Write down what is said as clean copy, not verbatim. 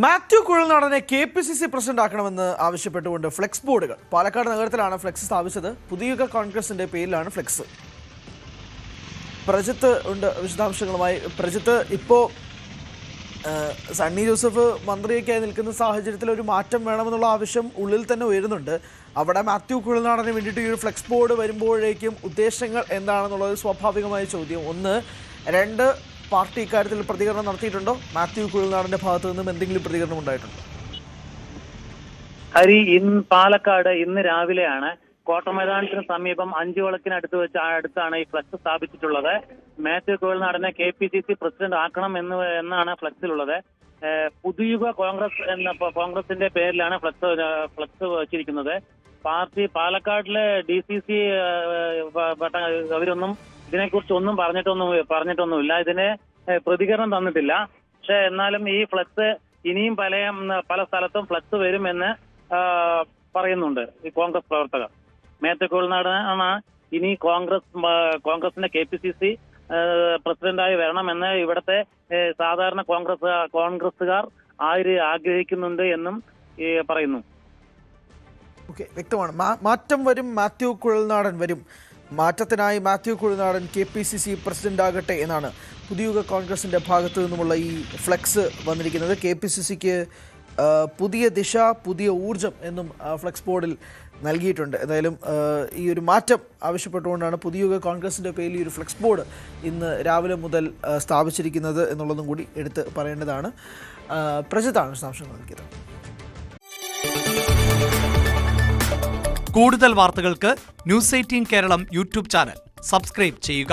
Mathew കുഴൽനാടനെ KPCC president ആക്കണമെന്ന് ആവശ്യപ്പെട്ടുകൊണ്ട് flex ബോർഡുകൾ പാലക്കാട് നഗരത്തിലാണ് ഫ്ലെക്സ് സ്ഥാപിച്ചത്. പുതിയ കോൺഗ്രസിന്റെ പേരിലാണ് ഫ്ലെക്സ്. പ്രജിത്ത് ഉണ്ട് വിശദാംശങ്ങളുമായി. പ്രജിത്ത്, ഇപ്പോൾ സണ്ണി ജോസഫ് മന്ത്രിയൊക്കെയായി നിൽക്കുന്ന സാഹചര്യത്തിൽ ഒരു മാറ്റം വേണമെന്നുള്ള ആവശ്യം ഉള്ളിൽ തന്നെ ഉയരുന്നുണ്ട്. അവിടെ മാത്യു കുഴൽനാടന് വേണ്ടിയിട്ട് ഈ ഒരു ഫ്ലെക്സ് ബോർഡ് വരുമ്പോഴേക്കും ഉദ്ദേശങ്ങൾ എന്താണെന്നുള്ളത് സ്വാഭാവികമായ ചോദ്യം. ഒന്ന്. രണ്ട്, പാർട്ടി ഇക്കാര്യത്തിൽ പ്രതികരണം നടത്തിയിട്ടുണ്ടോ? മാത്യു കുഴൽനാടന്റെ ഭാഗത്തു നിന്നും എന്തെങ്കിലും പ്രതികരണം ഉണ്ടായിട്ടുണ്ടോ? ഹരി, പാലക്കാട് ഇന്ന് രാവിലെയാണ് കോട്ടമൈതാനത്തിന് സമീപം അടുത്താണ് ഈ ഫ്ലക്സ് സ്ഥാപിച്ചിട്ടുള്ളത്. മാത്യു കുഴൽനാടനെ KPCC പ്രസിഡന്റ് ആക്കണം എന്നാണ് ഫ്ലക്സിലുള്ളത്. പുതുയുഗ കോൺഗ്രസിന്റെ പേരിലാണ് ഫ്ലക്സ് വച്ചിരിക്കുന്നത്. പാർട്ടി പാലക്കാടിലെ DCC അവരൊന്നും ഇതിനെക്കുറിച്ച് ഒന്നും പറഞ്ഞിട്ടൊന്നുമില്ല. ഇതിന് പ്രതികരണം തന്നിട്ടില്ല. പക്ഷെ എന്നാലും ഈ ഫ്ലക്സ് ഇനിയും പല സ്ഥലത്തും ഫ്ലക്സ് വരുമെന്ന് പറയുന്നുണ്ട് ഈ കോൺഗ്രസ് പ്രവർത്തകർ. മാത്യു കുഴൽനാടനാണ് ഇനി കോൺഗ്രസിന്റെ KPCC പ്രസിഡന്റായി വരണമെന്ന് ഇവിടുത്തെ സാധാരണ കോൺഗ്രസുകാർ ആഗ്രഹിക്കുന്നുണ്ട് എന്നും പറയുന്നു. ഓക്കെ, വ്യക്തമാണ്. മാറ്റം വരും, മാത്യു കുഴൽനാടൻ വരും. മാറ്റത്തിനായി മാത്യു കുഴൽനാടൻ KPCC പ്രസിഡന്റ് ആകട്ടെ എന്നാണ് പുതിയുഗ കോൺഗ്രസിന്റെ ഭാഗത്തു നിന്നുമുള്ള ഈ ഫ്ലെക്സ് വന്നിരിക്കുന്നത്. KPCCക്ക് പുതിയ ദിശ, പുതിയ ഊർജം എന്നും ഫ്ലെക്സ് ബോർഡിൽ നൽകിയിട്ടുണ്ട്. എന്തായാലും ഈ ഒരു മാറ്റം ആവശ്യപ്പെട്ടുകൊണ്ടാണ് പുതിയുഗ കോൺഗ്രസിൻ്റെ പേരിൽ ഈ ഒരു ഫ്ലെക്സ് ബോർഡ് ഇന്ന് രാവിലെ മുതൽ സ്ഥാപിച്ചിരിക്കുന്നത് എന്നുള്ളതും കൂടി എടുത്ത് പറയേണ്ടതാണ്. പ്രജിത്താണ് വിശദാംശങ്ങൾ നൽകിയത്. കൂടുതൽ വാർത്തകൾക്ക് News 18 Keralam YouTube channel subscribe ചെയ്യുക.